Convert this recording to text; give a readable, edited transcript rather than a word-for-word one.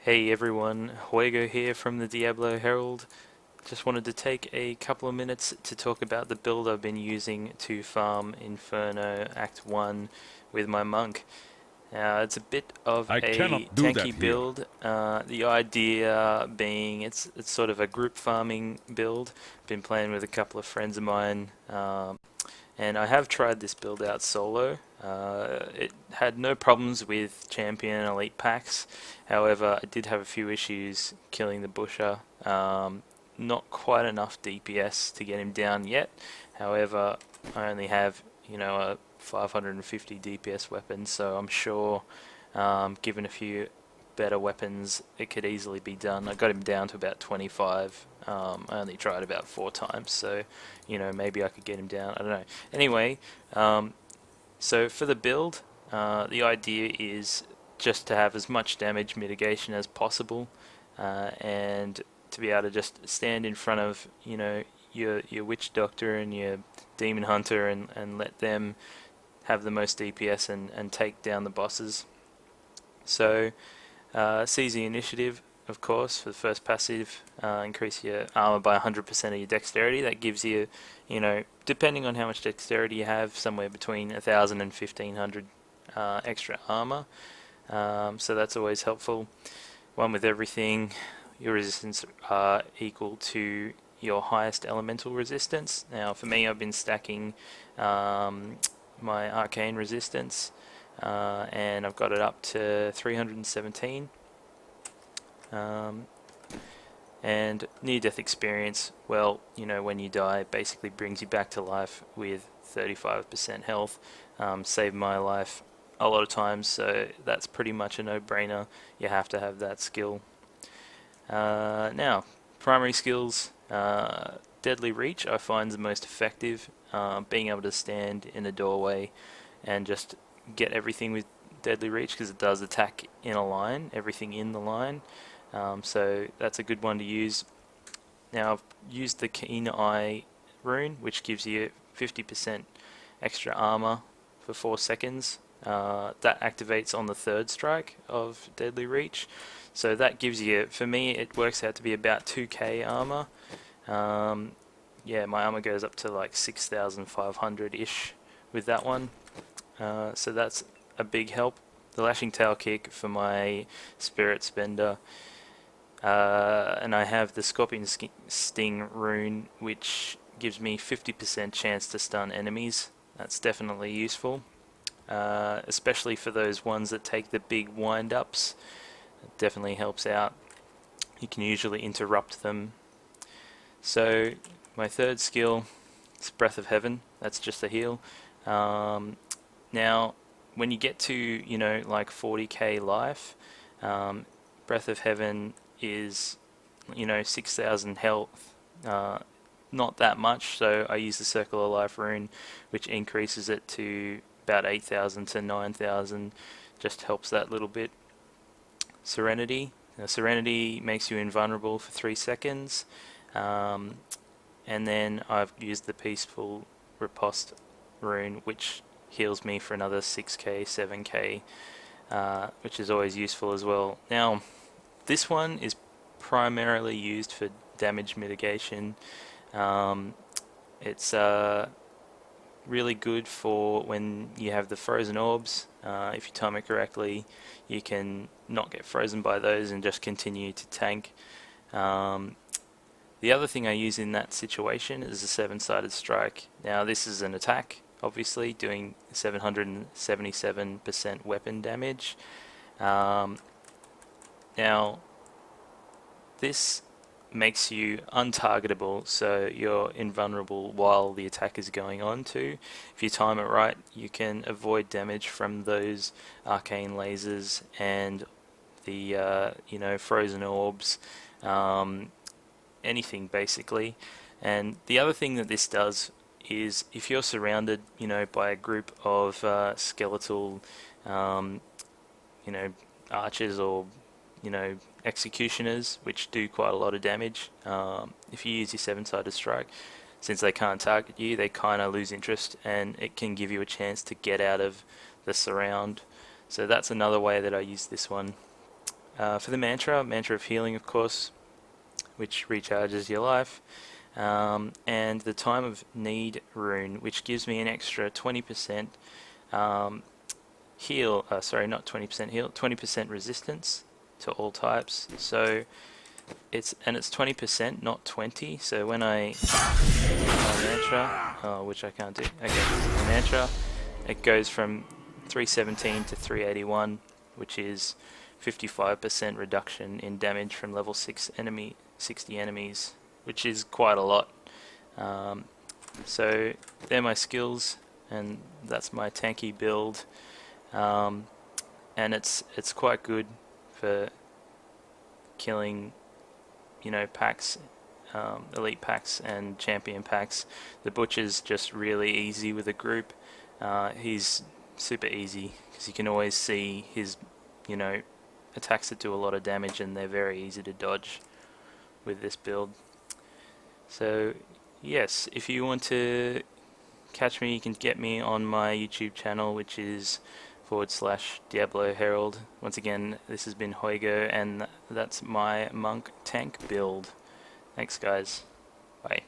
Hey everyone, Huego here from the Diablo Herald. Just wanted to take a couple of minutes to talk about the build I've been using to farm Inferno Act 1 with my monk. It's a bit of I a cannot do that tanky here. build, the idea being it's sort of a group farming build. Been playing with a couple of friends of mine, and I have tried this build out solo. It had no problems with champion and elite packs. However, I did have a few issues killing the busher. Not quite enough DPS to get him down yet. However, I only have, a 550 DPS weapon, so I'm sure, given a few better weapons, it could easily be done. I got him down to about 25. I only tried about 4 times, so maybe I could get him down. I don't know. Anyway, so for the build, the idea is just to have as much damage mitigation as possible, and to be able to just stand in front of your witch doctor and your demon hunter and let them have the most DPS and take down the bosses. So seize the initiative, of course, for the first passive. Increase your armor by 100% of your dexterity. That gives you, depending on how much dexterity you have, somewhere between 1,000 and 1,500 extra armor. So that's always helpful. One with everything, your resistance are equal to your highest elemental resistance. Now, for me, I've been stacking my arcane resistance, and I've got it up to 317. And near-death experience, well, when you die, basically brings you back to life with 35% health. Saved my life a lot of times, so that's pretty much a no-brainer. You have to have that skill. Now, primary skills, Deadly Reach I find the most effective. Being able to stand in a doorway and just get everything with Deadly Reach, because it does attack in a line, everything in the line. So that's a good one to use. Now I've used the Keen Eye rune, which gives you 50% extra armor for 4 seconds. That activates on the third strike of Deadly Reach. So that gives you, for me, it works out to be about 2k armor. Yeah, my armor goes up to like 6,500-ish with that one. So that's a big help. The Lashing Tail Kick for my Spirit Spender. And I have the Scorpion Sting rune, which gives me 50% chance to stun enemies. That's definitely useful, especially for those ones that take the big wind-ups. It definitely helps out. You can usually interrupt them. So my third skill is Breath of Heaven. That's just a heal. Now, when you get to, like 40k life, Breath of Heaven is, 6,000 health. Not that much, so I use the Circle of Life rune, which increases it to about 8,000 to 9,000. Just helps that little bit. Serenity. Serenity makes you invulnerable for 3 seconds. And then I've used the Peaceful Riposte rune, which heals me for another 6k, 7k, which is always useful as well. Now, this one is primarily used for damage mitigation. It's really good for when you have the frozen orbs. If you time it correctly, you can not get frozen by those and just continue to tank. The other thing I use in that situation is a 7-sided strike. Now this is an attack, obviously, doing 777% weapon damage. Now this makes you untargetable, so you're invulnerable while the attack is going on too. If you time it right, you can avoid damage from those arcane lasers and the frozen orbs, anything basically. And the other thing that this does is if you're surrounded, by a group of skeletal, um, archers or executioners, which do quite a lot of damage. If you use your 7-sided strike, since they can't target you, they kind of lose interest, and it can give you a chance to get out of the surround. So that's another way that I use this one. For the mantra of healing, of course, which recharges your life, and the time of need rune, which gives me an extra 20% heal. Sorry, not 20% heal, 20% resistance to all types. So it's 20%, not 20. So when I my mantra, which I can't do. Okay, the mantra, it goes from 317 to 381, which is 55% reduction in damage from level 60 enemies, which is quite a lot. So they're my skills, and that's my tanky build. And it's quite good for killing, packs, elite packs and champion packs. The butcher's just really easy with a group. He's super easy because you can always see his, attacks that do a lot of damage, and they're very easy to dodge with this build. So yes, if you want to catch me, you can get me on my YouTube channel, which is /Diablo Herald. Once again, this has been Hoigo, and that's my monk tank build. Thanks guys. Bye.